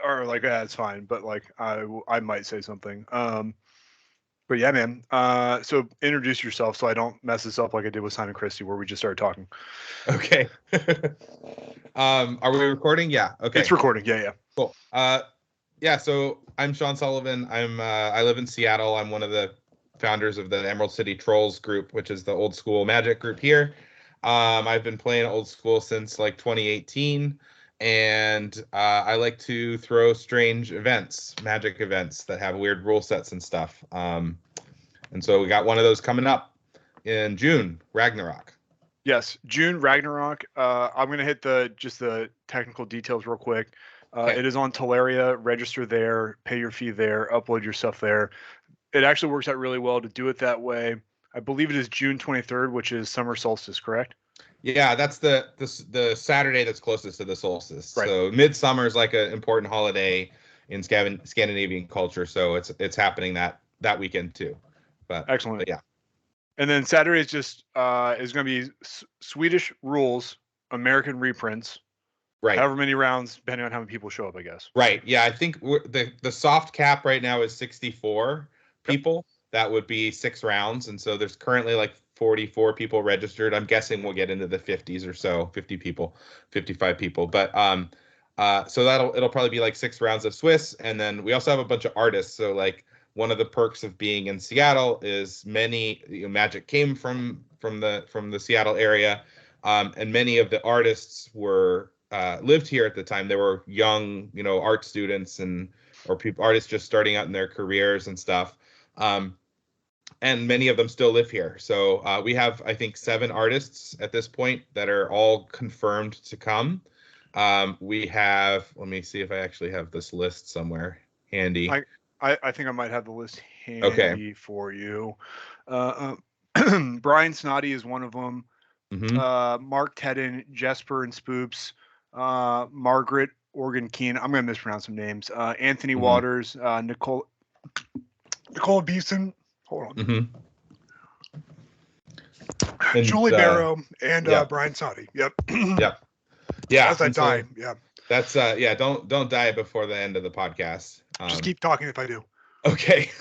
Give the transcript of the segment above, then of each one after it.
or like, it's fine, but like, I might say something. But yeah, man. So introduce yourself so I don't mess this up like I did with Simon Christie, where we just started talking. Okay. Are we recording? Yeah. Okay. It's recording. Yeah. Cool. Yeah. So I'm Shawn Sullivan. I live in Seattle. I'm one of the founders of the Emerald City Trolls group, which is the old school Magic group here. I've been playing old school since like 2018, and I like to throw strange events, Magic events that have weird rule sets and stuff. And so we got one of those coming up in June, Ragnarok. Yes, June Ragnarok. I'm gonna hit just the technical details real quick. Okay. It is on Teleria. Register there, pay your fee there, upload your stuff there. It actually works out really well to do it that way. I believe it is June 23rd, which is summer solstice, correct? Yeah, that's the Saturday that's closest to the solstice. Right. So midsummer is like an important holiday in Scandinavian culture, so it's happening that weekend too. But excellent. But yeah. And then Saturday is just is going to be Swedish rules, American reprints. Right. However many rounds, depending on how many people show up, I guess. Right. Yeah, I think the soft cap right now is 64 people. Yep. That would be 6 rounds, and so there's currently like 44 people registered. I'm guessing we'll get into the 50s or so, 50 people, 55 people. But so it'll probably be like 6 rounds of Swiss, and then we also have a bunch of artists. So like one of the perks of being in Seattle is many Magic came from the Seattle area, and many of the artists were lived here at the time. They were young, art students or artists just starting out in their careers and stuff. And many of them still live here. So we have, I think, 7 artists at this point that are all confirmed to come. We have, let me see if I actually have this list somewhere handy. I think I might have the list handy for you. Brian Snoddy is one of them. Mm-hmm. Mark Tedden, Jesper and Spoops, Margaret Organ Keen. I'm going to mispronounce some names. Anthony mm-hmm. Waters, Nicole Beeson. Hold on. Mm-hmm. And, Julie Barrow and Brian Snoddy. Yep. Yep. Yeah. As I die. Yeah. That's Don't die before the end of the podcast. Just keep talking if I do. Okay.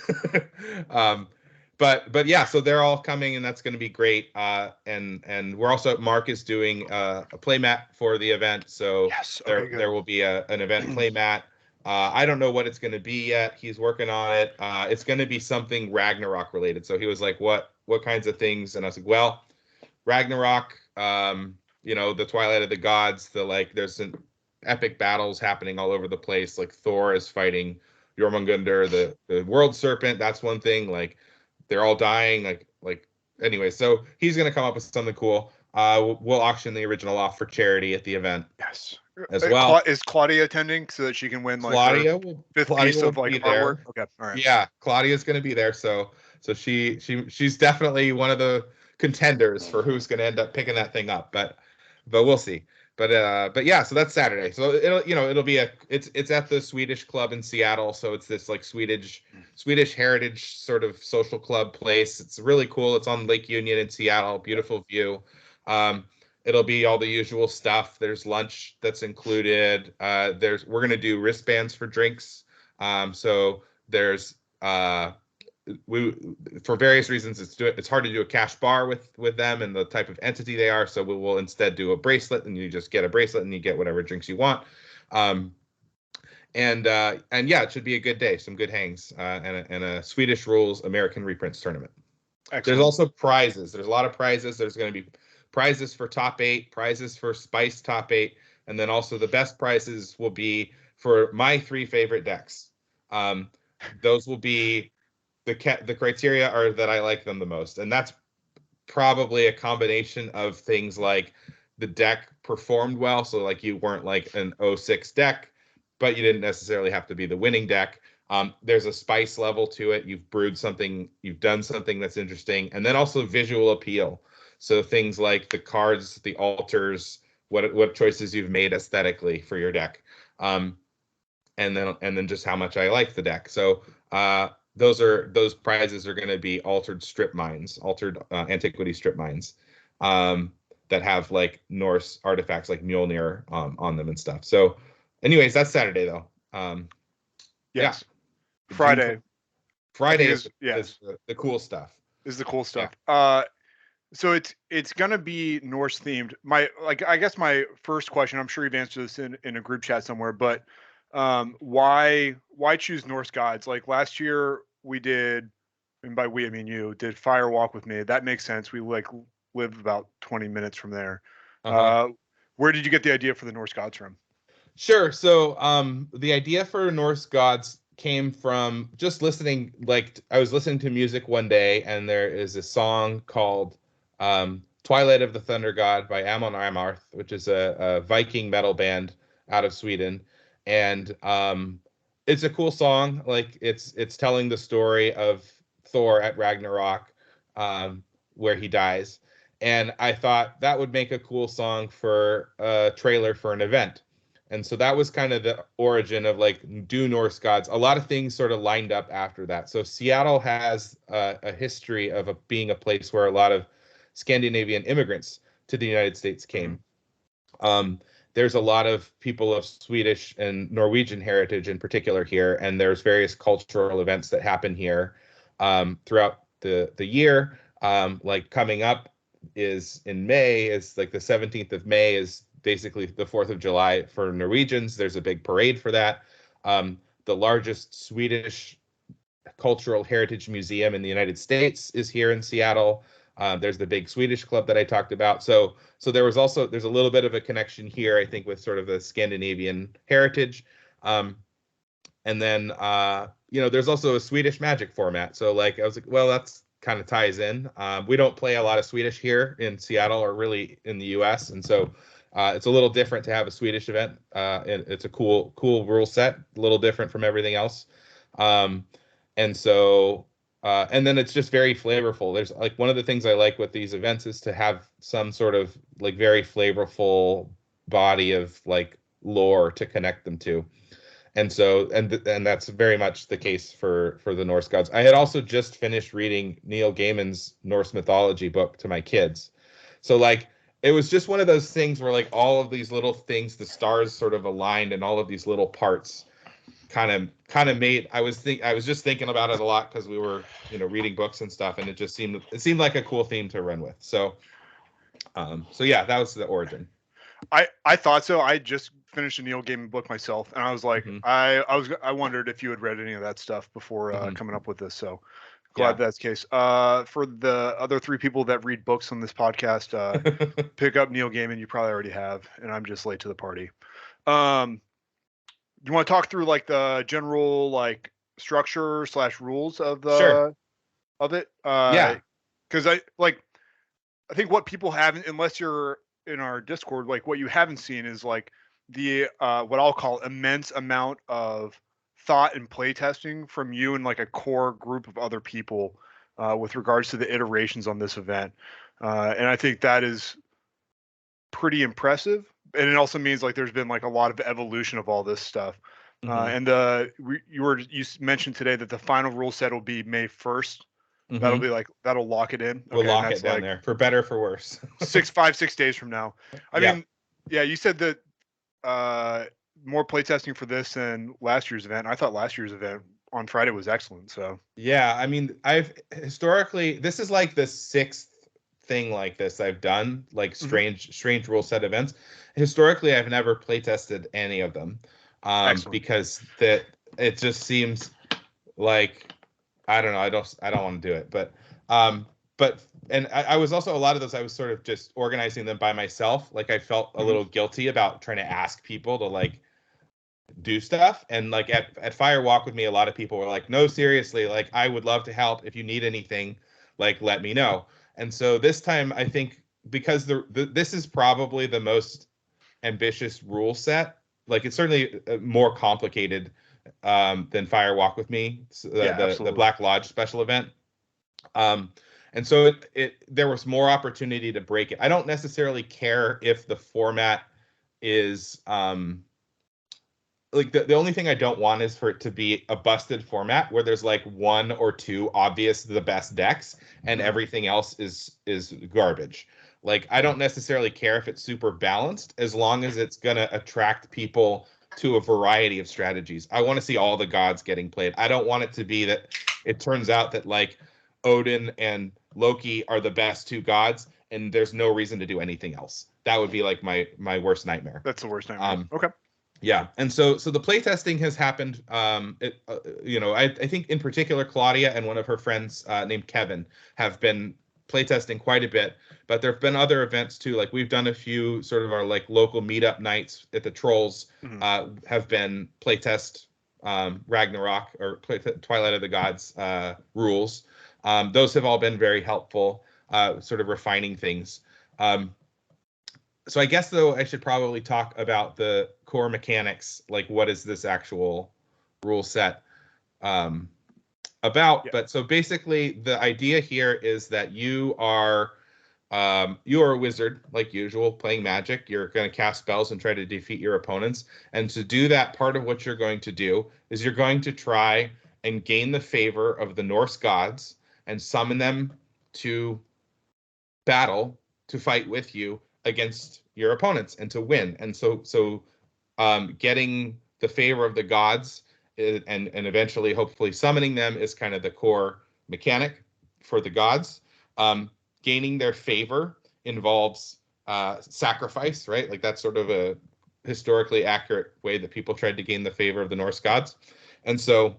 But yeah, so they're all coming, and that's going to be great. And we're also, Mark is doing a playmat for the event, so yes, there will be an event playmat. I don't know what it's going to be yet. He's working on it. It's going to be something Ragnarok related. So he was like, "What kinds of things?" And I was like, "Well, Ragnarok. The Twilight of the Gods. There's some epic battles happening all over the place. Like Thor is fighting Jormungandr, the world serpent. That's one thing. Like." They're all dying, anyway. So he's gonna come up with something cool. We'll auction the original off for charity at the event. Yes, as well. Is Claudia attending so that she can win Claudia fifth piece of artwork? Okay, all right. Yeah, Claudia's gonna be there. So she's definitely one of the contenders for who's gonna end up picking that thing up. But we'll see. But yeah, so that's Saturday. So it'll be it's at the Swedish club in Seattle. So it's this like Swedish heritage sort of social club place. It's really cool. It's on Lake Union in Seattle. Beautiful view. It'll be all the usual stuff. There's lunch that's included. We're gonna do wristbands for drinks. So there's for various reasons it's hard to do a cash bar with them and the type of entity they are, so we will instead do a bracelet, and you just get a bracelet and you get whatever drinks you want. And yeah, it should be a good day, some good hangs, and a Swedish rules American reprints tournament. Excellent. There's also prizes. There's a lot of prizes. There's going to be prizes for top 8, prizes for Spice top 8, and then also the best prizes will be for my 3 favorite decks. Those will be the criteria are that I like them the most, and that's probably a combination of things like the deck performed well, so like you weren't like an 06 deck, but you didn't necessarily have to be the winning deck. There's a spice level to it. You've brewed something, you've done something that's interesting, and then also visual appeal. So things like the cards, the altars, what choices you've made aesthetically for your deck, and then just how much I like the deck. So those prizes are going to be altered antiquity strip mines that have Norse artifacts like Mjolnir on them and stuff. So anyways, that's Saturday though. Yes. The Friday. Friday is yes. the cool stuff. Is the cool stuff. Yeah. So it's gonna be Norse themed. I guess my first question, I'm sure you've answered this in a group chat somewhere, but why choose Norse gods? Like last year we did, and by we I mean you, did Fire Walk with Me. That makes sense. We like live about 20 minutes from there. Uh-huh. Where did you get the idea for the Norse gods from? Sure. So the idea for Norse gods came from just listening. Like I was listening to music one day, and there is a song called "Twilight of the Thunder God" by Amon Amarth, which is a Viking metal band out of Sweden, and it's a cool song. Like it's telling the story of Thor at Ragnarok, where he dies, and I thought that would make a cool song for a trailer for an event. And so that was kind of the origin of like do Norse gods. A lot of things sort of lined up after that. So Seattle has a history of being a place where a lot of Scandinavian immigrants to the United States came. There's a lot of people of Swedish and Norwegian heritage in particular here, and there's various cultural events that happen here throughout the year. Like coming up is in May, is like the 17th of May is basically the 4th of July for Norwegians. There's a big parade for that. The largest Swedish cultural heritage museum in the United States is here in Seattle. There's the big Swedish club that I talked about. So there's a little bit of a connection here, I think, with sort of the Scandinavian heritage. And then there's also a Swedish magic format. So like I was like, well, that's kind of ties in. We don't play a lot of Swedish here in Seattle or really in the US, and so it's a little different to have a Swedish event. It's a cool rule set, a little different from everything else. And so and then it's just very flavorful. There's like one of the things I like with these events is to have some sort of like very flavorful body of like lore to connect them to. And so and that's very much the case for the Norse gods. I had also just finished reading Neil Gaiman's Norse mythology book to my kids. So like it was just one of those things where like all of these little things, the stars sort of aligned, and all of these little parts kind of made. I was just thinking about it a lot because we were reading books and stuff, and it seemed like a cool theme to run with. So yeah, that was the origin. I thought so. I just finished a Neil Gaiman book myself, and I was like, Mm-hmm. I wondered if you had read any of that stuff before Mm-hmm. coming up with this. So glad that's the case. For the other three people that read books on this podcast, pick up Neil Gaiman. You probably already have, and I'm just late to the party. You want to talk through like the general like structure / rules of the Sure. of it? Yeah. Because I think what people haven't, unless you're in our Discord, like what you haven't seen is like the what I'll call immense amount of thought and play testing from you and like a core group of other people with regards to the iterations on this event. And I think that is pretty impressive. And it also means like there's been like a lot of evolution of all this stuff. Mm-hmm. And you mentioned today that the final rule set will be May 1st. That'll Mm-hmm. be like that'll lock it in. We'll Okay, and lock it that's down like there for better for worse. 6 days from now. I Yeah. mean, yeah, you said that more playtesting for this than last year's event. I thought last year's event on Friday was excellent. So Yeah, I mean, I've historically this is like the sixth thing like this I've done, like strange rule set events. Historically, I've never playtested any of them, excellent. because it just seems like I don't know, I don't want to do it, but and I was also a lot of those I was sort of just organizing them by myself. Like I felt a little guilty about trying to ask people to like do stuff, and like at Fire Walk with Me, a lot of people were like, no, seriously, like I would love to help. If you need anything, like let me know. And so this time I think because this is probably the most ambitious rule set, like it's certainly more complicated than Fire Walk with Me, Yeah, the absolutely. Black Lodge special event. And so there was more opportunity to break it. I don't necessarily care if the format is like the only thing I don't want is for it to be a busted format where there's like one or two obvious the best decks and everything else is garbage. Like I don't necessarily care if it's super balanced as long as it's gonna attract people to a variety of strategies. I want to see all the gods getting played. I don't want it to be that it turns out that like Odin and Loki are the best two gods and there's no reason to do anything else. That would be like my worst nightmare. That's the worst nightmare. Okay. Yeah, and so the playtesting has happened. I think in particular Claudia and one of her friends named Kevin have been playtesting quite a bit. But there have been other events too. Like we've done a few sort of our like local meetup nights at the Trolls. Have been playtest Ragnarok or Twilight of the Gods rules. Those have all been very helpful, sort of refining things. So I guess though I should probably talk about the core mechanics, like what is this actual rule set about? Yeah. But so basically the idea here is that you are a wizard like usual, playing magic. You're going to cast spells and try to defeat your opponents. And to do that, part of what you're going to do is you're going to try and gain the favor of the Norse gods and summon them to battle to fight with you against your opponents and to win. And so getting the favor of the gods and eventually hopefully summoning them is kind of the core mechanic for the gods. Gaining their favor involves sacrifice, right? Like that's sort of a historically accurate way that people tried to gain the favor of the Norse gods. And so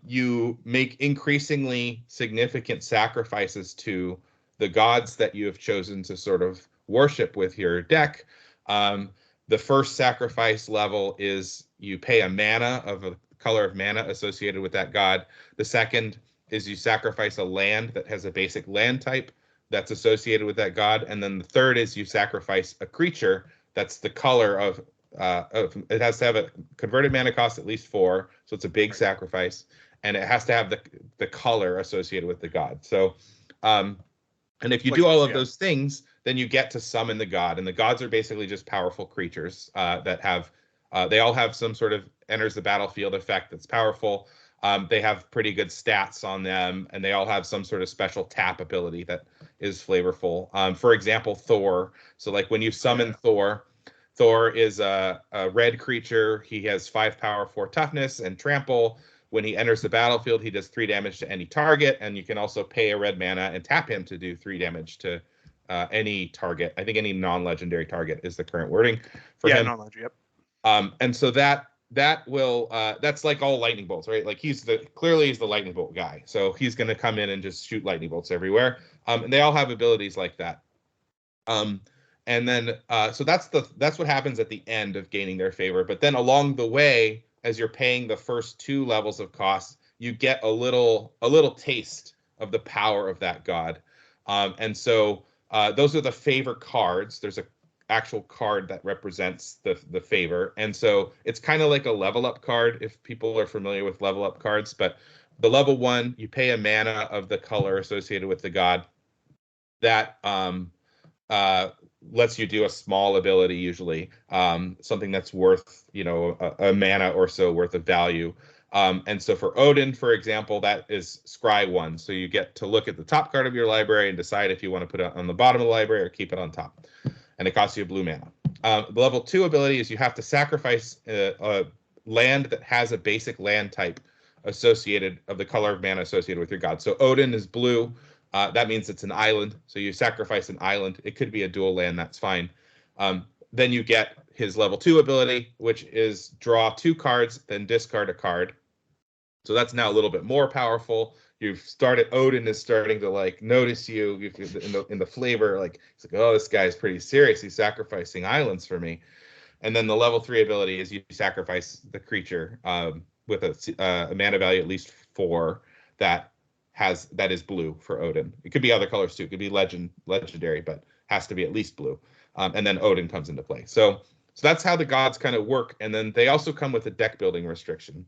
you make increasingly significant sacrifices to the gods that you have chosen to sort of worship with your deck. The first sacrifice level is you pay a mana of a color of mana associated with that god. The second is you sacrifice a land that has a basic land type that's associated with that god. And then the third is you sacrifice a creature that's the color of it has to have a converted mana cost at least 4, so it's a big sacrifice, and it has to have the color associated with the god. So and if you do all of those things, then you get to summon the god. And the gods are basically just powerful creatures that have, they all have some sort of enters the battlefield effect that's powerful. They have pretty good stats on them, and they all have some sort of special tap ability that is flavorful. For example, Thor. So like when you summon Thor, Thor is a red creature. He has 5 power, 4 toughness, and trample. When he enters the battlefield, he does 3 damage to any target, and you can also pay a red mana and tap him to do 3 damage to any target. I think any non-legendary target is the current wording for him. Non-legendary, yep. And so that will that's like all lightning bolts, right? Like he's the lightning bolt guy. So he's going to come in and just shoot lightning bolts everywhere. And they all have abilities like that. And then so that's what happens at the end of gaining their favor. But then along the way, as you're paying the first 2 levels of cost, you get a little taste of the power of that god. And so those are the favor cards. There's a actual card that represents the favor. And so it's kind of like a level up card if people are familiar with level up cards. But the level 1, you pay a mana of the color associated with the god. That lets you do a small ability, usually something that's worth, a mana or so worth of value. And so for Odin, for example, that is Scry 1. So you get to look at the top card of your library and decide if you want to put it on the bottom of the library or keep it on top. And it costs you a blue mana. The level 2 ability is you have to sacrifice a land that has a basic land type associated of the color of mana associated with your god. So Odin is blue. That means it's an island. So you sacrifice an island. It could be a dual land. That's fine. Then you get his level 2 ability, which is draw 2 cards, then discard a card. So that's now a little bit more powerful. You've started, Odin is starting to like notice you in the flavor. Like he's like, oh, this guy's pretty serious. He's sacrificing islands for me. And then the level 3 ability is you sacrifice the creature with a mana value at least 4 that is blue for Odin. It could be other colors too. It could be legendary, but has to be at least blue. And then Odin comes into play. So that's how the gods kind of work. And then they also come with a deck building restriction,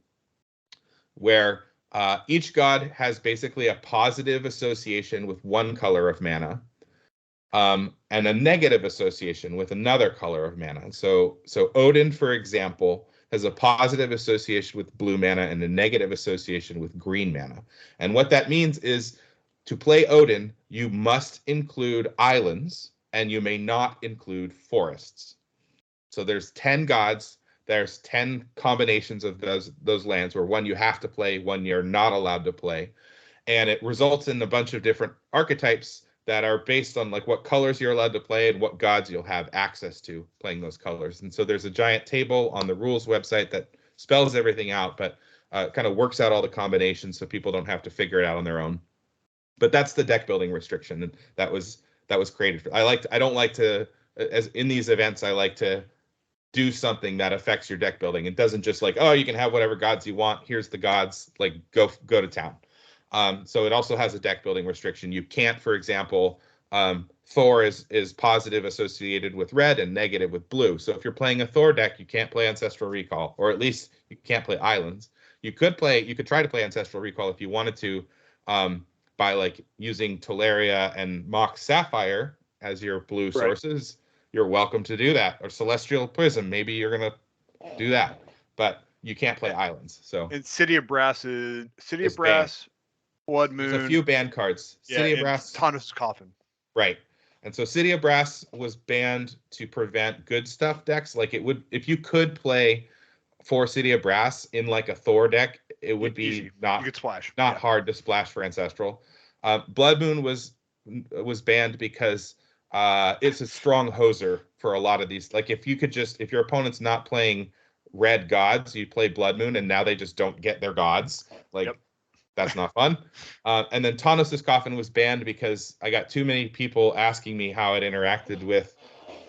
where each god has basically a positive association with one color of mana, and a negative association with another color of mana. So Odin, for example, has a positive association with blue mana and a negative association with green mana. And what that means is to play Odin, you must include islands and you may not include forests. So there's 10 gods there's 10 combinations of those lands, where one you have to play, one you're not allowed to play, and it results in a bunch of different archetypes that are based on like what colors you're allowed to play and what gods you'll have access to playing those colors. And so there's a giant table on the rules website that spells everything out, but kind of works out all the combinations so people don't have to figure it out on their own. But that's the deck building restriction, and that was created. I don't like to, as in these events, I like to do something that affects your deck building. It doesn't just like, oh, you can have whatever gods you want. Here's the gods, like go to town. So it also has a deck building restriction. You can't, for example, Thor is positive associated with red and negative with blue. So if you're playing a Thor deck, you can't play Ancestral Recall, or at least you can't play Islands. You could try to play Ancestral Recall if you wanted to, by like using Teleria and Mox Sapphire as your blue sources. You're welcome to do that. Or Celestial Prism, maybe you're gonna do that, but you can't play Islands. So and City of Brass, banned. Blood Moon. There's a few banned cards. City of Brass. Tanos' Coffin. Right. And so City of Brass was banned to prevent good stuff decks. Like it would, if you could play for City of Brass in like a Thor deck, it would be easy. not, you could splash. hard to splash for Ancestral. Blood Moon was banned because it's a strong hoser for a lot of these. Like if your opponent's not playing red gods, you play Blood Moon and now they just don't get their gods. Like that's not fun. And then Tanos' Coffin was banned because I got too many people asking me how it interacted with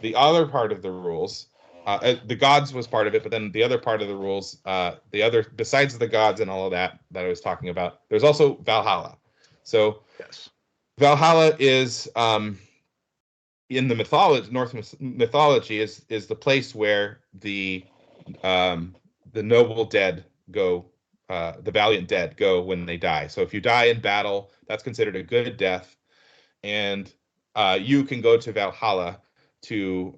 the other part of the rules. The gods was part of it, but then the other part of the rules, besides the gods and all of that I was talking about, there's also Valhalla. So Valhalla is in the mythology, Norse mythology, is the place where the noble dead go. The valiant dead go when they die. So if you die in battle, that's considered a good death, and you can go to Valhalla to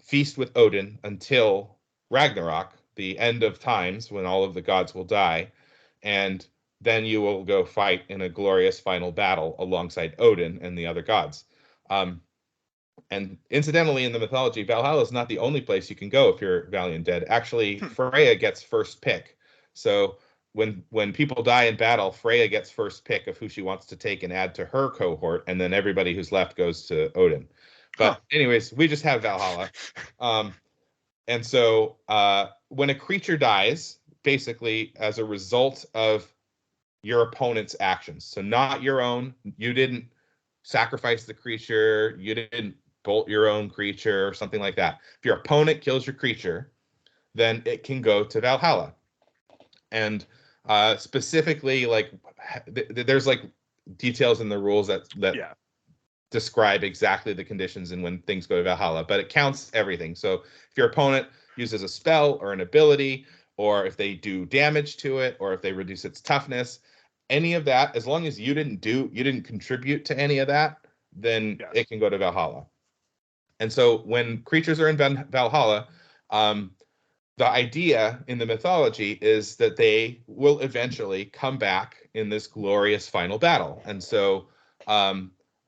feast with Odin until Ragnarok, the end of times, when all of the gods will die, and then you will go fight in a glorious final battle alongside Odin and the other gods. And incidentally, in the mythology, Valhalla is not the only place you can go if you're valiant dead. Actually, Freya gets first pick. So when people die in battle, Freya gets first pick of who she wants to take and add to her cohort, and then everybody who's left goes to Odin. But anyways, we just have Valhalla. And so when a creature dies, basically as a result of your opponent's actions, so not your own, you didn't sacrifice the creature, you didn't bolt your own creature or something like that. If your opponent kills your creature, then it can go to Valhalla. And specifically, like there's like details in the rules that describe exactly the conditions and when things go to Valhalla, but it counts everything. So if your opponent uses a spell or an ability, or if they do damage to it, or if they reduce its toughness, any of that, as long as you didn't contribute to any of that, then it can go to Valhalla. And so when creatures are in Valhalla, the idea in the mythology is that they will eventually come back in this glorious final battle. And so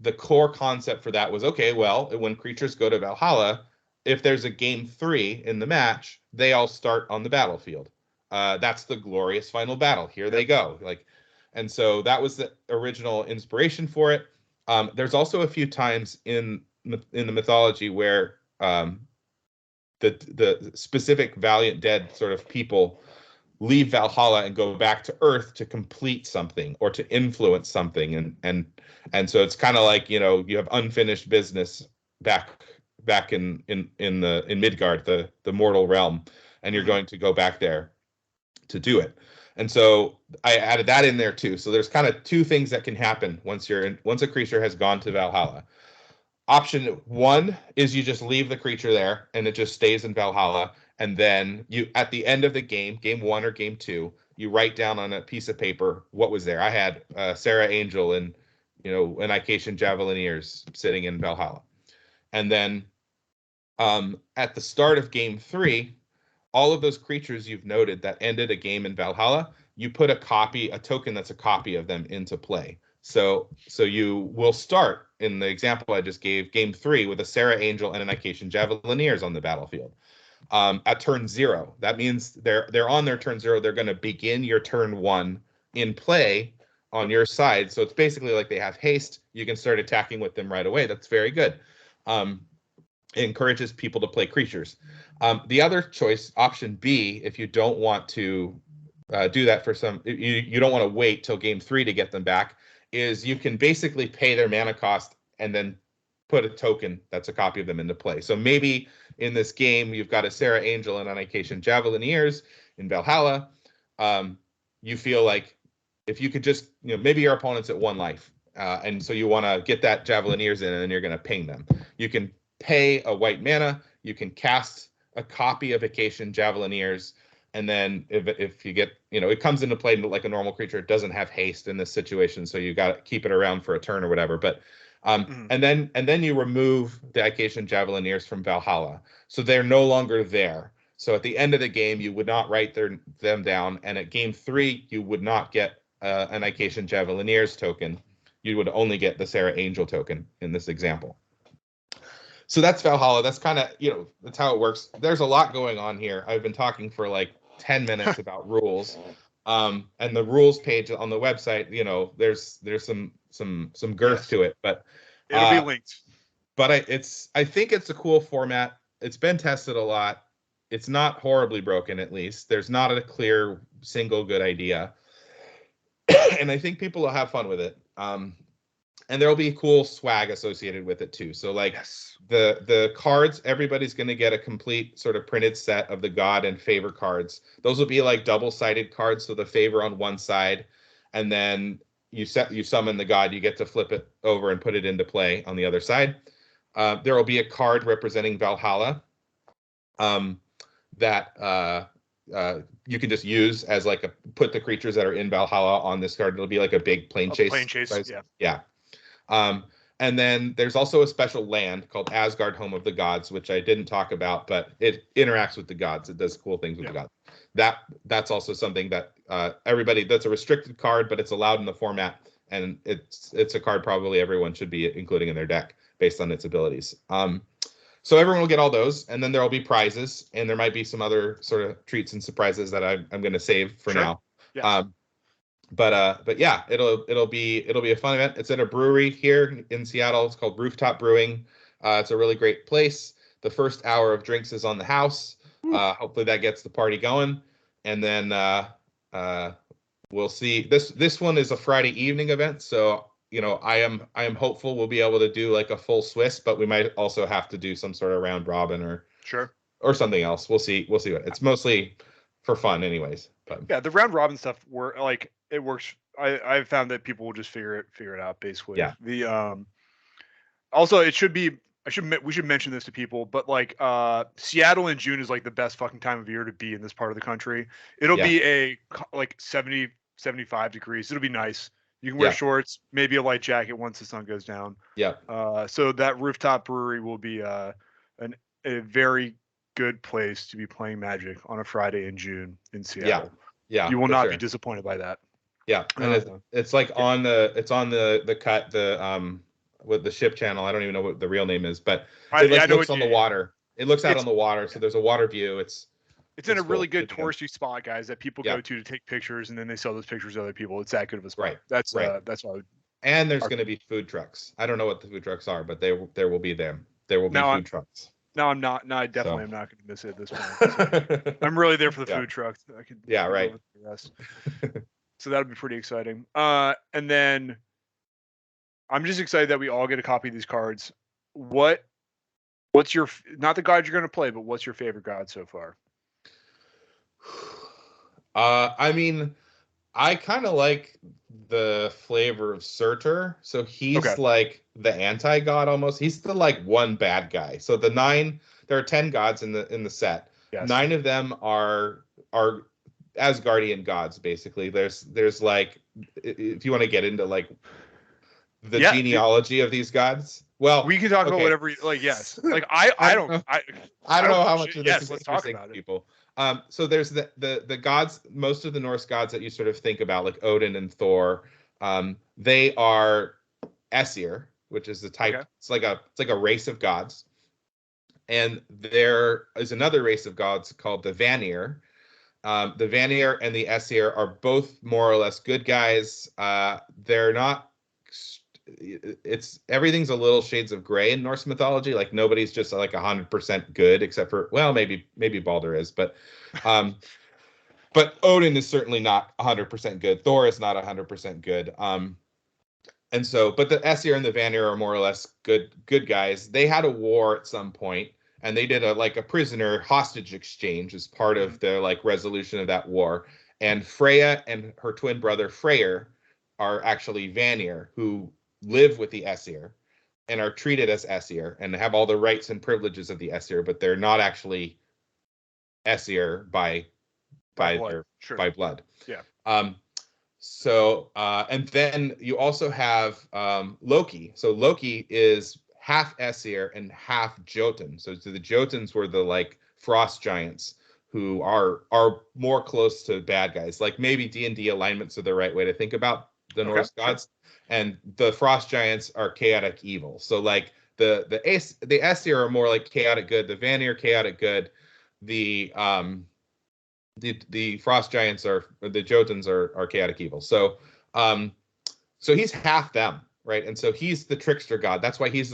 the core concept for that was, okay, well, when creatures go to Valhalla, if there's a game 3 in the match, they all start on the battlefield. That's the glorious final battle. Here they go. And so that was the original inspiration for it. There's also a few times in the mythology where the specific valiant dead sort of people leave Valhalla and go back to Earth to complete something or to influence something, and so it's kind of like, you have unfinished business back in Midgard, the mortal realm, and you're going to go back there to do it. And so I added that in there too. So there's kind of two things that can happen once a creature has gone to Valhalla. Option 1 is you just leave the creature there and it just stays in Valhalla. And then you, at the end of the game 1 or game 2, you write down on a piece of paper what was there. I had Sarah Angel and, an Icatian Javelineers sitting in Valhalla. And then at the start of game 3, all of those creatures you've noted that ended a game in Valhalla, you put a token that's a copy of them into play. So you will start, in the example I just gave, game 3 with a Sarah Angel and an Icatian Javelineers on the battlefield. at turn 0. That means they're on their turn 0. They're going to begin your turn 1 in play on your side. So it's basically like they have haste. You can start attacking with them right away. That's very good. It encourages people to play creatures. The other choice, option B, if you don't want to do that for some, you don't want to wait till game 3 to get them back, is you can basically pay their mana cost and then put a token that's a copy of them into play. So maybe in this game, you've got a Sarah Angel and Onication Javelineers in Valhalla. You feel like if you could just, maybe your opponent's at 1 life, and so you want to get that Javelineers in, and then you're going to ping them. You can pay a white mana. You can cast a copy of Vacation Javelineers, and then if you get, it comes into play like a normal creature. It doesn't have haste in this situation, so you got to keep it around for a turn or whatever. But and then you remove the Vacation Javelineers from Valhalla, so they're no longer there. So at the end of the game, you would not write them down, and at game 3, you would not get an Vacation Javelineers token. You would only get the Sarah Angel token in this example. So that's Valhalla. That's kind of, that's how it works. There's a lot going on here. I've been talking for like 10 minutes about rules. And the rules page on the website, there's some girth to it, but it'll be linked. But I think it's a cool format. It's been tested a lot. It's not horribly broken, at least. There's not a clear single good idea. And I think people will have fun with it. And there'll be cool swag associated with it too. So like the cards, everybody's going to get a complete sort of printed set of the God and favor cards. Those will be like double-sided cards. So the favor on one side, and then you summon the God, you get to flip it over and put it into play on the other side. There will be a card representing Valhalla that you can just use as like put the creatures that are in Valhalla on this card. It'll be like a big plane chase. Plane chase, size. Yeah. And then there's also a special land called Asgard, Home of the Gods, which I didn't talk about, but it interacts with the gods. It does cool things with the gods. That's also something that everybody, that's a restricted card, but it's allowed in the format, and it's a card probably everyone should be including in their deck based on its abilities. So everyone will get all those, and then there will be prizes, and there might be some other sort of treats and surprises that I'm going to save for now. Yes. But yeah, it'll be a fun event. It's at a brewery here in Seattle. It's called Rooftop Brewing. It's a really great place. The first hour of drinks is on the house. Hopefully that gets the party going, and then we'll see. This one is a Friday evening event, so I am hopeful we'll be able to do like a full Swiss, but we might also have to do some sort of round robin or something else. We'll see what it's mostly for fun anyways. But yeah, the round robin stuff it works. I've found that people will just figure it out basically. Yeah. The also it should be we should mention this to people, but like Seattle in June is like the best fucking time of year to be in this part of the country. It'll be like 70, 75 degrees. It'll be nice. You can wear shorts, maybe a light jacket once the sun goes down. Yeah. So that Rooftop Brewery will be a very good place to be playing Magic on a Friday in June in Seattle. Yeah. You will not be disappointed by that. Yeah. And it's like on the cut, with the ship channel. I don't even know what the real name is, but it looks on the water. It looks out on the water, so there's a water view. It's in a really good touristy spot, guys, that people go to take pictures, and then they sell those pictures to other people. It's that good of a spot. Right. That's why I would. And there's going to be food trucks. I don't know what the food trucks are, but there will be them. There will be food trucks. No, I'm not. No, I definitely am not going to miss it at this point. So I'm really there for the food trucks. I could. Yeah. Right. The rest. So that'll be pretty exciting. And then I'm just excited that we all get a copy of these cards. What's your, not the god you're going to play, but what's your favorite god so far? I mean, I kind of like the flavor of Surtur. So he's like the anti-god almost. He's the like one bad guy. So there are 10 gods in the set. Yes. 9 of them are Asgardian gods, basically. There's like, if you want to get into like the genealogy of these gods. Well, we can talk about whatever. Like, yes. Like I don't know how much of this is let's talk about people. So there's the gods. Most of the Norse gods that you sort of think about, like Odin and Thor, they are Aesir, which is the type. Okay. It's like a race of gods, And there is another race of gods called the Vanir. The Vanir and the Aesir are both more or less good guys. They're not. It's everything's a little shades of gray in Norse mythology. Like nobody's just like 100% good, except for, well, maybe Balder is, um, but Odin is certainly not 100% good. Thor is not 100% good. And so, but the Aesir and the Vanir are more or less good guys. They had a war at some point, and they did a prisoner hostage exchange as part of the like resolution of that war. And Freya and her twin brother Freyr are actually Vanir, who live with the Aesir and are treated as Aesir and have all the rights and privileges of the Aesir, but they're not actually Aesir by blood. By blood. Yeah. So and then you also have Loki. So Loki is half Aesir and half Jotun. So the Jotuns were the like frost giants who are more close to bad guys. Like maybe D&D alignments are the right way to think about the Norse gods. And the frost giants are chaotic evil. So like the Aesir are more like chaotic good, the Vanir chaotic good, the frost giants the Jotuns are chaotic evil. So so he's half them, right? And so he's the trickster god. That's why he's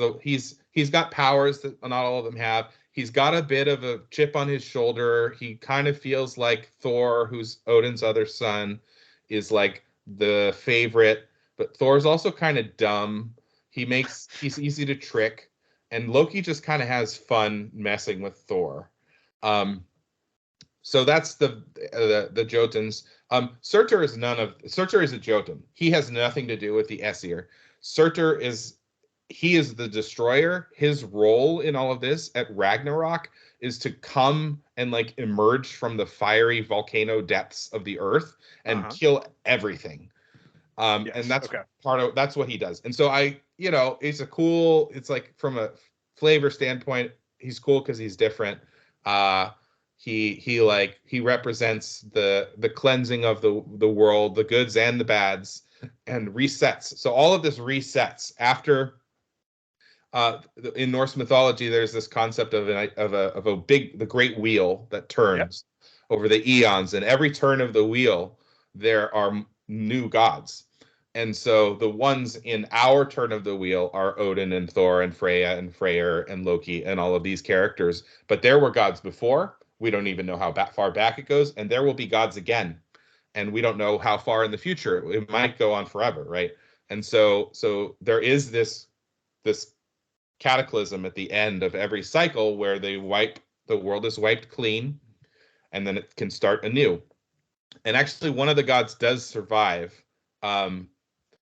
got powers that not all of them have. He's got a bit of a chip on his shoulder. He kind of feels like Thor, who's Odin's other son, is like the favorite, but Thor's also kind of dumb. He's easy to trick, and Loki just kind of has fun messing with Thor. So that's the Jotuns. Surtur is a Jotun. He has nothing to do with the Aesir. Surtur is the destroyer. His role in all of this at Ragnarok is to come and like emerge from the fiery volcano depths of the earth and kill everything. Yes, and that's that's what he does. And so it's like from a flavor standpoint, he's cool because he's different. He represents the cleansing of the world, the goods and the bads, and resets. So all of this resets after. In Norse mythology, there's this concept of the great wheel that turns over the eons, and every turn of the wheel there are new gods. And so the ones in our turn of the wheel are Odin and Thor and Freya and Freyr and Loki and all of these characters. But there were gods before. We don't even know how far back it goes, and there will be gods again, and we don't know how far in the future. It might go on forever, right? And so there is this cataclysm at the end of every cycle where the world is wiped clean, and then it can start anew. And actually, one of the gods does survive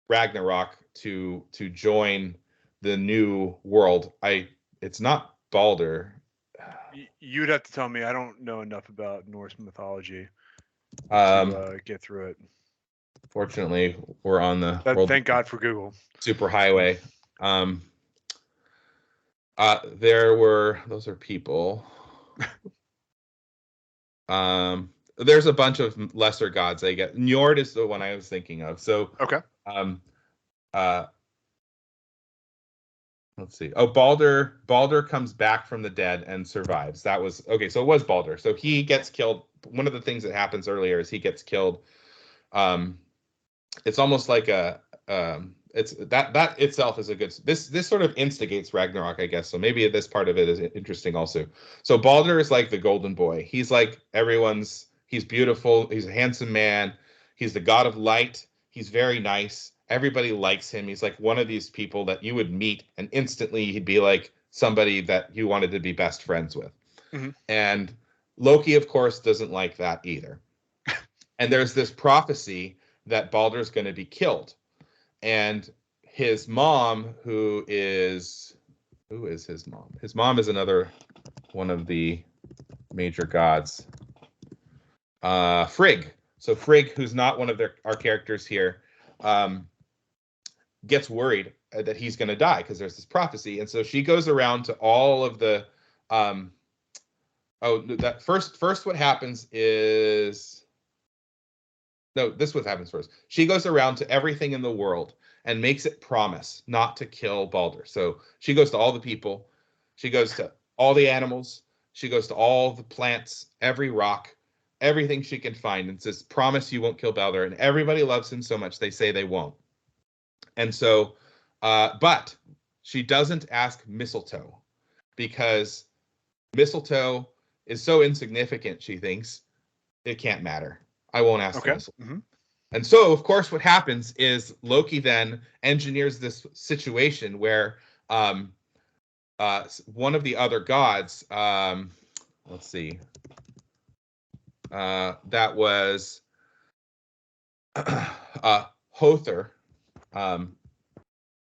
Ragnarok to join the new world. It's not Balder. You'd have to tell me. I don't know enough about Norse mythology to get through it. Fortunately, we're on the thank God for Google superhighway. Those are people. There's a bunch of lesser gods. I get Njord is the one I was thinking of. So let's see. Oh, Balder comes back from the dead and survives. That was okay. So it was Balder. So he gets killed. One of the things that happens earlier is he gets killed. It's almost like it's that itself is a good. This sort of instigates Ragnarok, I guess. So maybe this part of it is interesting also. So Balder is like the golden boy. He's like He's beautiful. He's a handsome man. He's the god of light. He's very nice. Everybody likes him. He's like one of these people that you would meet and instantly he'd be like somebody that you wanted to be best friends with. Mm-hmm. And Loki, of course, doesn't like that either. And there's this prophecy that Balder's going to be killed. And his mom, who is his mom? His mom is another one of the major gods. Frigg. So Frigg, who's not one of our characters here, gets worried that he's going to die because there's this prophecy, and so she goes around to all of the. First, what happens is. No, this what happens first. She goes around to everything in the world and makes it promise not to kill Balder. So she goes to all the people. She goes to all the animals. She goes to all the plants, every rock, everything she can find, and says, "Promise you won't kill Balder." And everybody loves him so much they say they won't. And so, but she doesn't ask Mistletoe because Mistletoe is so insignificant. She thinks it can't matter. I won't ask the Mistletoe. Mm-hmm. And so, of course, what happens is Loki then engineers this situation where one of the other gods, let's see, that was Hother,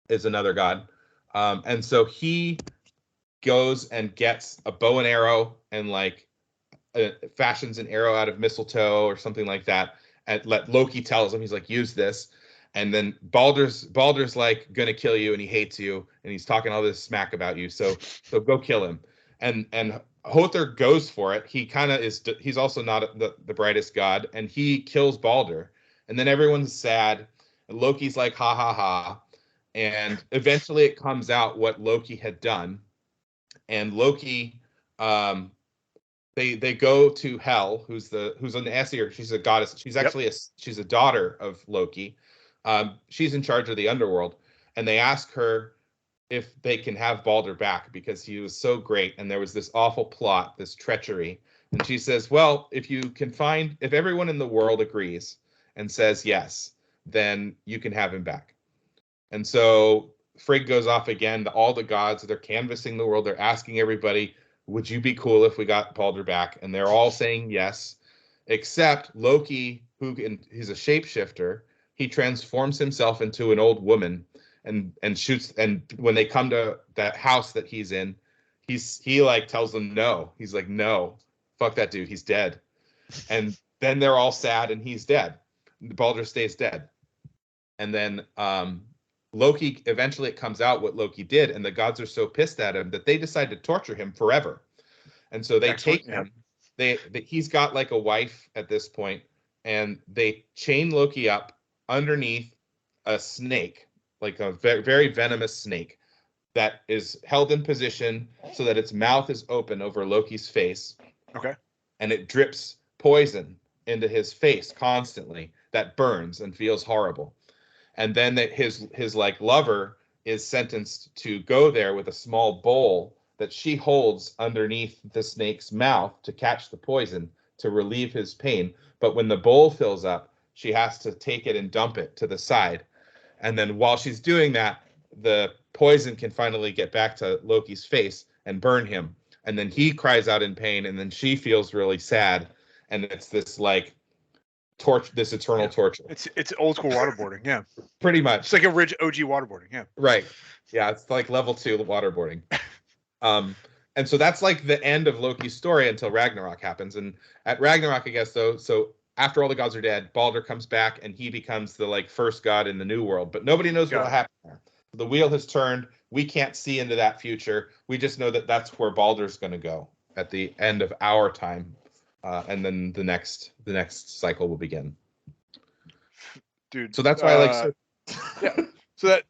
is another god. And so he goes and gets a bow and arrow and like fashions an arrow out of mistletoe or something like that. And Loki tells him, he's like, use this. And then Baldur's like gonna kill you and he hates you and he's talking all this smack about you. So go kill him. And Hother goes for it. He kind of is. He's also not the brightest god, and he kills Baldur. And then everyone's sad. And Loki's like, ha ha ha. And eventually it comes out what Loki had done. And Loki, they go to Hel, who's an Aesir. She's a goddess. She's actually she's a daughter of Loki. She's in charge of the underworld, and they ask her if they can have Balder back because he was so great, and there was this awful plot, this treachery. And she says, well, if everyone in the world agrees and says yes, then you can have him back. And so Frigg goes off again. All the gods, they're canvassing the world. They're asking everybody, would you be cool if we got Balder back? And they're all saying yes, except Loki, he's a shapeshifter. He transforms himself into an old woman and shoots. And when they come to that house that he's in, he like tells them no. He's like, no, fuck that dude. He's dead. And then they're all sad and he's dead. Balder stays dead. And then Loki, eventually it comes out what Loki did, and the gods are so pissed at him that they decide to torture him forever. And so they take him. He's got like a wife at this point, and they chain Loki up underneath a snake, like a very, very venomous snake that is held in position so that its mouth is open over Loki's face. Okay. And it drips poison into his face constantly that burns and feels horrible. And then that his like lover is sentenced to go there with a small bowl that she holds underneath the snake's mouth to catch the poison to relieve his pain. But when the bowl fills up, she has to take it and dump it to the side. And then while she's doing that, the poison can finally get back to Loki's face and burn him. And then he cries out in pain, and then she feels really sad. And it's this like this eternal torture. It's old school waterboarding, yeah. Pretty much. It's like a rich OG waterboarding, yeah. Right. Yeah, it's like level 2 waterboarding. And so that's like the end of Loki's story until Ragnarok happens. And at Ragnarok, I guess so after all the gods are dead, Balder comes back and he becomes the like first god in the new world. But nobody knows what will happen there. The wheel has turned. We can't see into that future. We just know that that's where Balder's going to go at the end of our time. And then the next cycle will begin. Dude. So that's why I like. Yeah. So that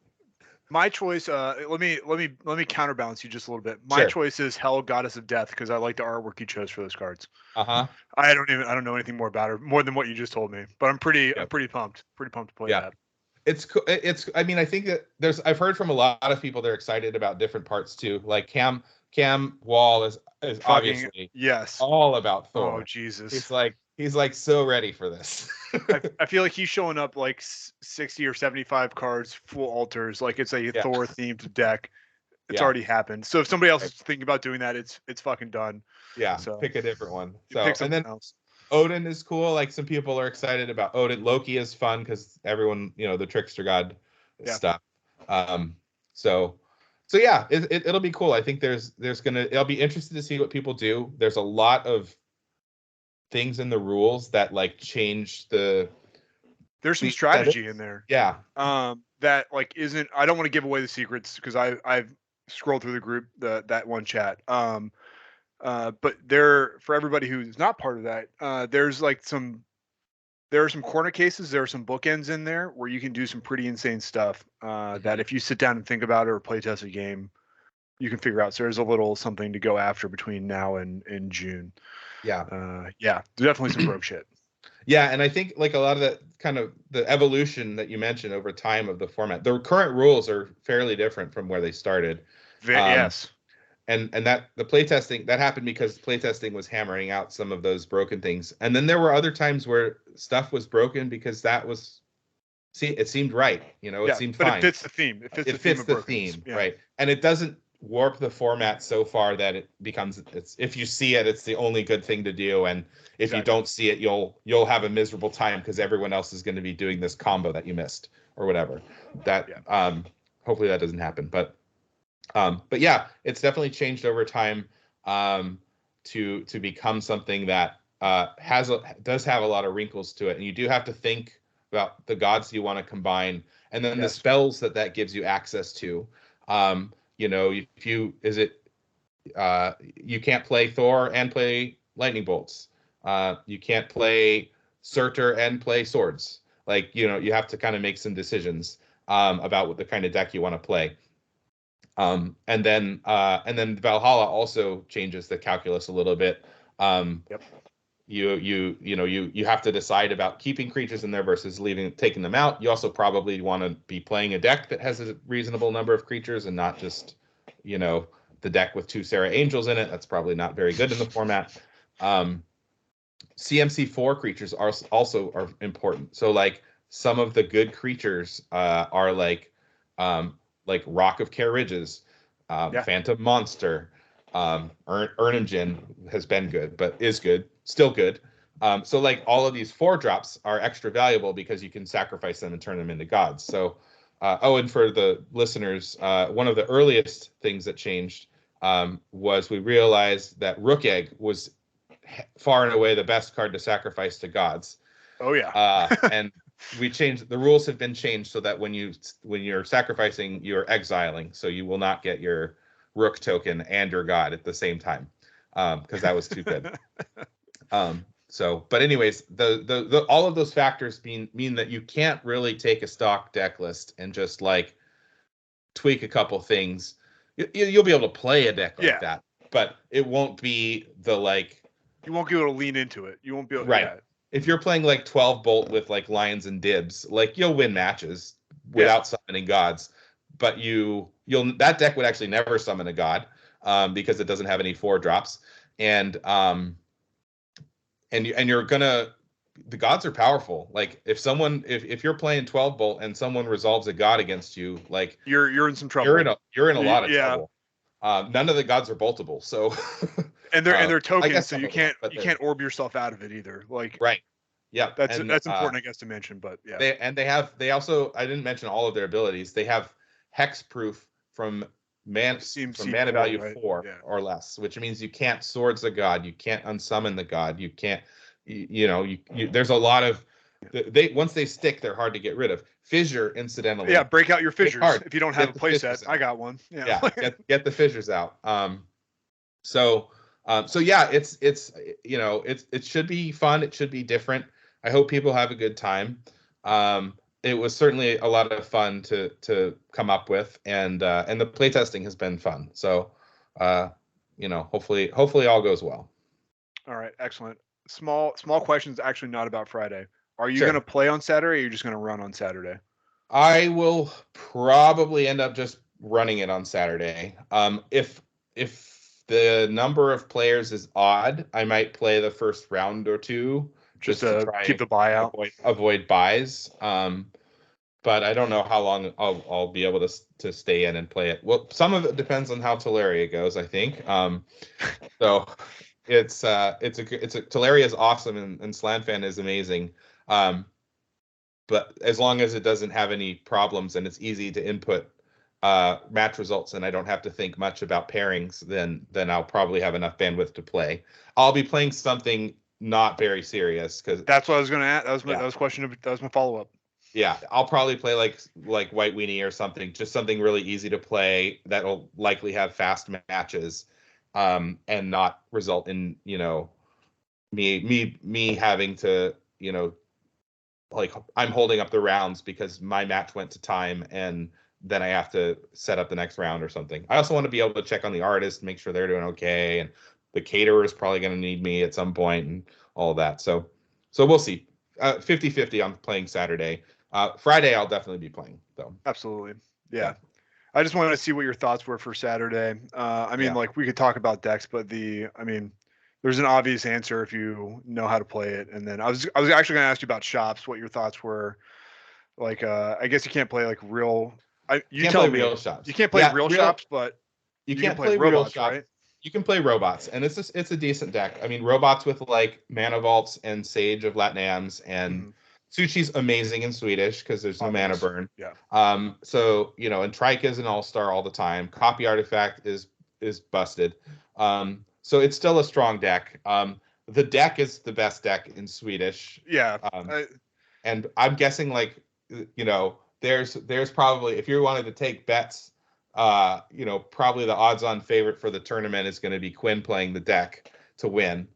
my choice. Let me counterbalance you just a little bit. My choice is Hel, Goddess of Death, because I like the artwork you chose for those cards. I don't know anything more about her more than what you just told me, but I'm pretty pumped to play that. It's. I mean, I think that I've heard from a lot of people they're excited about different parts too. Like Cam Wall is obviously all about Thor. Oh Jesus! He's like so ready for this. I feel like he's showing up like 60 or 75 cards, full altars, like it's a Thor themed deck. It's already happened. So if somebody else is thinking about doing that, it's fucking done. Yeah. So pick a different one. So and then else. Odin is cool. Like some people are excited about Odin. Loki is fun because everyone, the trickster god stuff. So yeah, it'll be cool. I think I'll be interested to see what people do. There's a lot of things in the rules that like change there's some strategy in there. Yeah. That like isn't. I don't want to give away the secrets because I've scrolled through the group that one chat. But for everybody who's not part of that, there's like there are some corner cases, there are some bookends in there where you can do some pretty insane stuff that if you sit down and think about it or play test a game, you can figure out. So there's a little something to go after between now and June. Yeah. Yeah, definitely some broke shit. Yeah, and I think like a lot of the kind of the evolution that you mentioned over time of the format, the current rules are fairly different from where they started. Yes. And that the playtesting that happened because playtesting was hammering out some of those broken things. And then there were other times where stuff was broken because it seemed right, it seemed but fine. it fits the theme. It fits It the theme fits of the brokenness. theme, Yeah. right? And it doesn't warp the format so far that it becomes if you see it, it's the only good thing to do, and if you don't see it, you'll have a miserable time because everyone else is going to be doing this combo that you missed or whatever. That hopefully that doesn't happen, but yeah, it's definitely changed over time to become something that does have a lot of wrinkles to it, and you do have to think about the gods you want to combine, and then the spells that gives you access to. If you you can't play Thor and play lightning bolts. You can't play Surtur and play swords. Like you have to kind of make some decisions about what the kind of deck you want to play. And then Valhalla also changes the calculus a little bit. You have to decide about keeping creatures in there versus taking them out. You also probably want to be playing a deck that has a reasonable number of creatures and not just the deck with 2 Sarah Angels in it. That's probably not very good in the format. CMC4 creatures are also important. So like some of the good creatures are like Rock of Care Ridges, Phantom Monster, Urnimjin has been good, but is good, still good. So like all of these 4-drops are extra valuable because you can sacrifice them and turn them into gods. So, and for the listeners, one of the earliest things that changed was we realized that Rook Egg was far and away the best card to sacrifice to gods. Oh yeah. And we changed the rules have been changed so that when you're sacrificing, you're exiling, so you will not get your Rook token and your god at the same time, because that was too good. But anyways, the all of those factors mean that you can't really take a stock deck list and just like tweak a couple things. You'll be able to play a deck like that, but it won't be the like. You won't be able to lean into it. You won't be able. Right. Yeah. If you're playing like 12 bolt with like lions and dibs, like you'll win matches without summoning gods, but that deck would actually never summon a god because it doesn't have any 4-drops, and you're gonna the gods are powerful. Like if you're playing 12 bolt and someone resolves a god against you, like you're in some trouble. You're in a lot of trouble. None of the gods are boltable, so and they're tokens, so you can't orb yourself out of it either. Like right. Yeah, that's important, I guess, to mention. But yeah, they also, I didn't mention all of their abilities. They have hexproof from mana value right? 4 or less, which means you can't swords the god, you can't unsummon the god, you can't, there's a lot of once they stick, they're hard to get rid of. Fissure, incidentally. Yeah, break out your fissures if you don't have a playset. I got one. Yeah, get the fissures out. So yeah, it should be fun. It should be different. I hope people have a good time. It was certainly a lot of fun to come up with, and the playtesting has been fun. So, hopefully all goes well. All right, excellent. Small questions. Actually, not about Friday. Are you going to play on Saturday, or are you just going to run on Saturday? I will probably end up just running it on Saturday. If the number of players is odd, I might play the first round or two just to try keep the buy out, avoid buys. But I don't know how long I'll be able to stay in and play it. Well, some of it depends on how Teleria goes, I think. So it's Teleria is awesome and Slanfan is amazing. But as long as it doesn't have any problems and it's easy to input match results and I don't have to think much about pairings, then I'll probably have enough bandwidth to play. I'll be playing something not very serious because that's what I was going to ask. That was my follow up. Yeah, I'll probably play like White Weenie or something, just something really easy to play that'll likely have fast matches, and not result in me having to like I'm holding up the rounds because my match went to time and then I have to set up the next round or something. I also want to be able to check on the artist, make sure they're doing okay, and the caterer is probably going to need me at some point and all of that. So we'll see. 50-50 on playing Saturday. Friday I'll definitely be playing though. Absolutely. Yeah. I just wanted to see what your thoughts were for Saturday. I mean, like we could talk about decks, but there's an obvious answer if you know how to play it. And then I was actually going to ask you about shops, what your thoughts were. Like, I guess you can't play like real. You tell me. Real shops. You can't play real shops, but you can can't play real robots, shops. right? You can play robots, and it's a decent deck. I mean, robots with like Mana Vaults and Sage of Latnams, and Suchi's amazing in Swedish because there's no mana burn. Yeah. So and Trike is an all-star all the time. Copy Artifact is busted. So it's still a strong deck. The deck is the best deck in Swedish. Yeah. And I'm guessing like there's probably, if you wanted to take bets, probably the odds-on favorite for the tournament is going to be Quinn playing the deck to win.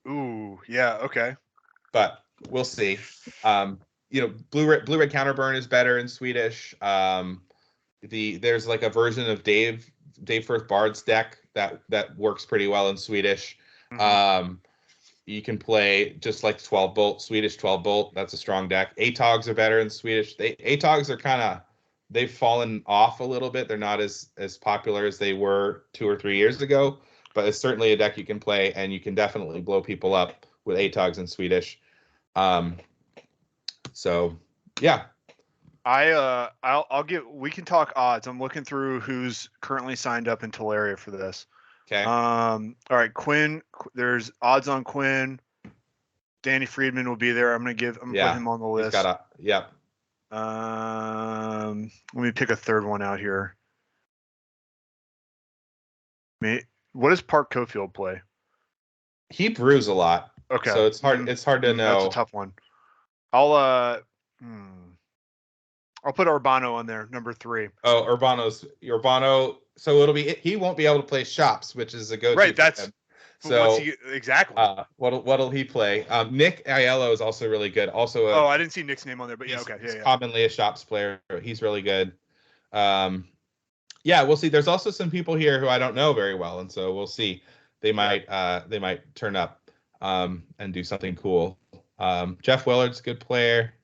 Ooh, yeah, okay. But we'll see. Blue-red counterburn is better in Swedish. There's like a version of Dave Firth Bard's deck that works pretty well in Swedish. You can play just like 12 bolt, Swedish 12 bolt. That's a strong deck. ATOGs are better in Swedish. ATOGs are they've fallen off a little bit. They're not as popular as they were 2 or 3 years ago, but it's certainly a deck you can play, and you can definitely blow people up with ATOGs in Swedish. So yeah. We can talk odds. I'm looking through who's currently signed up in Teleria for this. Okay. All right, Quinn. There's odds on Quinn. Danny Friedman will be there. I'm gonna put him on the list. Let me pick a third one out here. What does Park Cofield play? He brews a lot. Okay. So it's hard. It's hard to know. That's a tough one. I'll put Urbano on there, number 3. Oh, Urbano. So he won't be able to play shops, which is a go-to. Right. That's so exactly. What'll he play? Nick Aiello is also really good. Also, I didn't see Nick's name on there, but yeah, okay. He's commonly a shops player. He's really good. We'll see. There's also some people here who I don't know very well, and so we'll see. They might turn up and do something cool. Jeff Willard's a good player.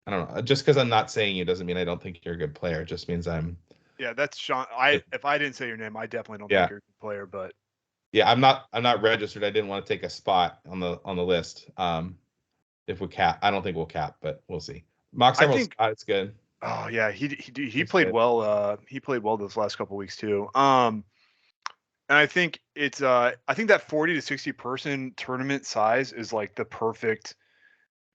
I don't know. Just because I'm not saying you doesn't mean I don't think you're a good player. It just means I'm. Yeah, that's Shawn. If I didn't say your name, I definitely don't think you're a good player. But yeah, I'm not registered. I didn't want to take a spot on the list. If we cap, I don't think we'll cap, but we'll see. Mox spot, it's good. Oh yeah, he played well. He played well those last couple weeks too. And I think it's I think that 40 to 60 person tournament size is like the perfect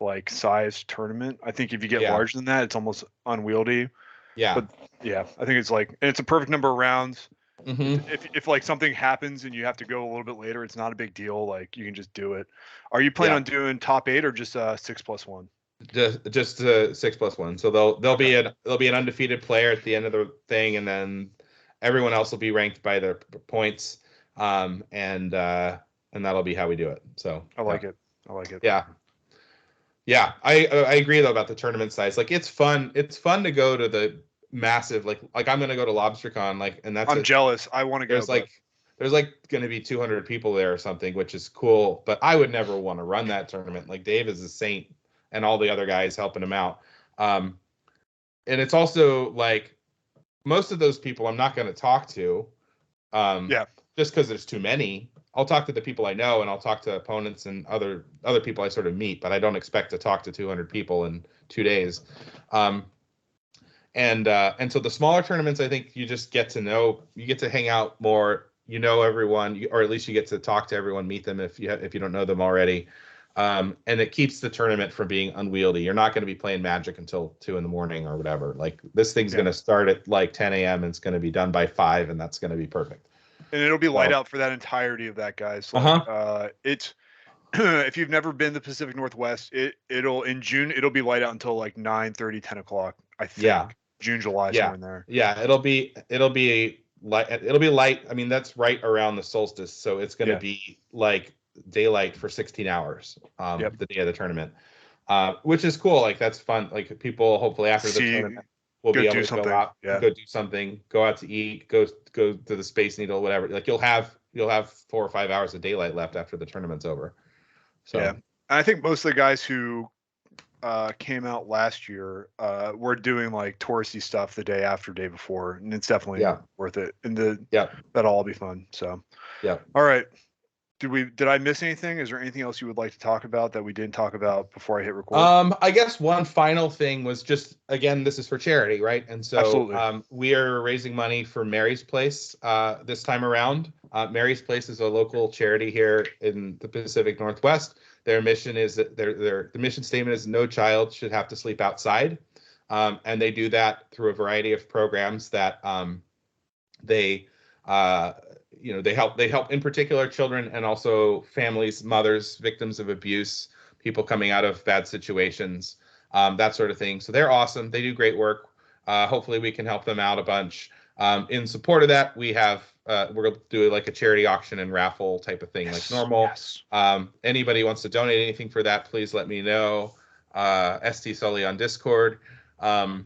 like size tournament. I think if you get larger than that, it's almost unwieldy. Yeah. But yeah, I think it's like, and it's a perfect number of rounds. If like something happens and you have to go a little bit later, it's not a big deal. Like you can just do it. Are you planning on doing top 8 or just 6+1? Just 6+1. So they'll be an undefeated player at the end of the thing, and then everyone else will be ranked by their points. And that'll be how we do it. So I like it. Yeah, I agree though about the tournament size. Like it's fun. It's fun to go to the massive like I'm gonna go to LobsterCon and that's. I'm jealous. I want to go. There's gonna be 200 people there or something, which is cool. But I would never want to run that tournament. Like Dave is a saint, and all the other guys helping him out. And it's also like most of those people I'm not gonna talk to. Just because there's too many. I'll talk to the people I know, and I'll talk to opponents and other people I sort of meet, but I don't expect to talk to 200 people in 2 days. And so the smaller tournaments, I think you just get to know, you get to hang out more, everyone, or at least you get to talk to everyone, meet them if you don't know them already. And it keeps the tournament from being unwieldy. You're not going to be playing Magic until 2 a.m. or whatever. Like this thing's going to start at like 10 a.m. and it's going to be done by 5, and that's going to be perfect. And it'll be light out for that entirety of that, guys. It's if you've never been to the Pacific Northwest, it'll in June it'll be light out until like 9:30, 10 o'clock. I think. Yeah. June, July, somewhere in there. Yeah, it'll be light. It'll be light. I mean, that's right around the solstice, so it's going to be like daylight for 16 hours. The day of the tournament, which is cool. Like that's fun. Like people hopefully after the tournament. will Go be able do to something. go out, Yeah. go do something, go out to eat, go to the Space Needle, whatever. Like you'll have 4 or 5 hours of daylight left after the tournament's over. So Yeah. And I think most of the guys who came out last year were doing like touristy stuff the day after, day before, and it's definitely worth it. And that'll all be fun. So all right. Did I miss anything? Is there anything else you would like to talk about that we didn't talk about before I hit record? I guess one final thing was just, again, this is for charity, right? And so we are raising money for Mary's Place this time around. Mary's Place is a local charity here in the Pacific Northwest. Their mission is that the mission statement is no child should have to sleep outside. And they do that through a variety of programs that they help in particular children and also families, mothers, victims of abuse, people coming out of bad situations, that sort of thing. So they're awesome. They do great work. Hopefully we can help them out a bunch. In support of that, we're going to do like a charity auction and raffle type of thing, like normal. Yes. Anybody wants to donate anything for that, please let me know. ST Sully on Discord. And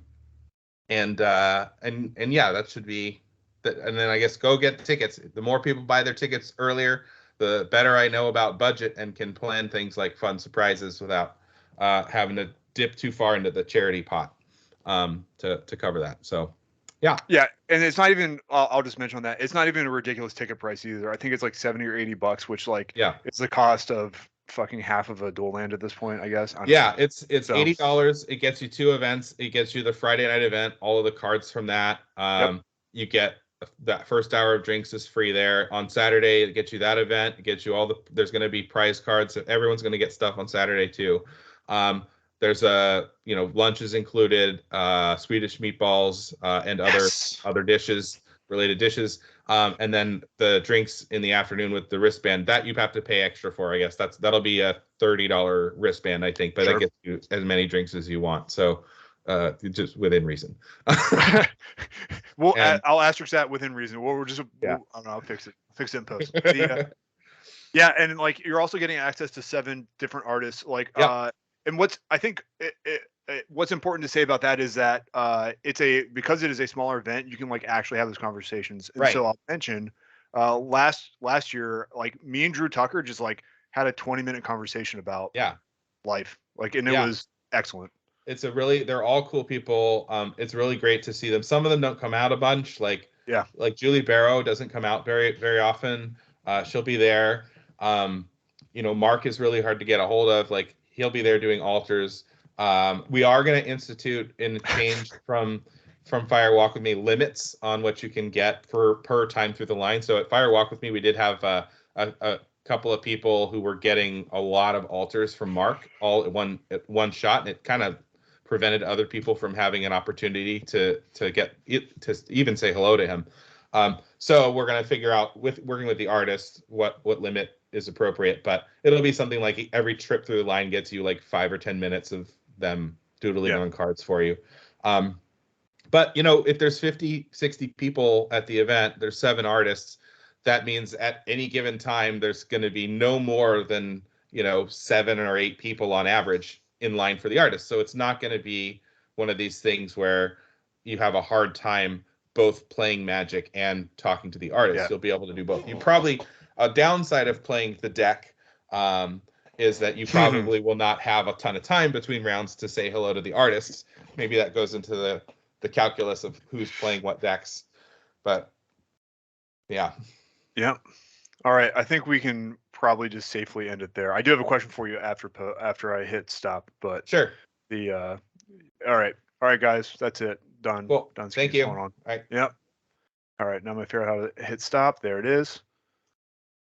yeah, that should be. And then I guess go get tickets. The more people buy their tickets earlier, the better I know about budget and can plan things like fun surprises without having to dip too far into the charity pot to cover that. So, yeah. Yeah, and it's not even. I'll just mention on that. It's not even a ridiculous ticket price either. I think it's like $70 or $80, which it's the cost of fucking half of a dual land at this point, I guess. It's $80. It gets you 2 events. It gets you the Friday night event, all of the cards from that. You get that first hour of drinks is free there. On Saturday, it gets you that event. It gets you there's going to be prize cards. So everyone's going to get stuff on Saturday too. There's lunches included, Swedish meatballs, and other dishes, related dishes. And then the drinks in the afternoon with the wristband that you have to pay extra for, I guess. That'll be a $30 wristband, I think, but that gets you as many drinks as you want. So just within reason. Well, I'll asterisk that within reason. Well, I don't know. I'll fix it in post. Yeah, and like you're also getting access to 7 different artists. Like, and what's important to say about that is that because it is a smaller event, you can like actually have those conversations. And so I'll mention last year, like me and Drew Tucker just like had a 20-minute conversation about life. Like, and it was excellent. They're all cool people. It's really great to see them. Some of them don't come out a bunch. Like Julie Barrow doesn't come out very, very often. She'll be there. Mark is really hard to get a hold of. Like he'll be there doing altars. We are going to institute in change from Fire Walk With Me limits on what you can get per time through the line. So at Fire Walk With Me, we did have a couple of people who were getting a lot of altars from Mark all at one shot, and it kind of prevented other people from having an opportunity to even say hello to him. So we're going to figure out working with the artist what limit is appropriate, but it'll be something like every trip through the line gets you like 5 or 10 minutes of them doodling on cards for you. But if there's 50, 60 people at the event, there's 7 artists. That means at any given time, there's going to be no more than 7 or 8 people on average in line for the artist. So it's not going to be one of these things where you have a hard time both playing Magic and talking to the artist. You'll be able to do both. A downside of playing the deck is that you probably will not have a ton of time between rounds to say hello to the artists. Maybe that goes into the calculus of who's playing what decks. But yeah. All right, I think we can probably just safely end it there. I do have a question for you after I hit stop, but sure. All right, guys, that's it. Done. Cool. Done. Thank you. On. All right. Yep. All right, now I'm gonna figure out how to hit stop. There it is.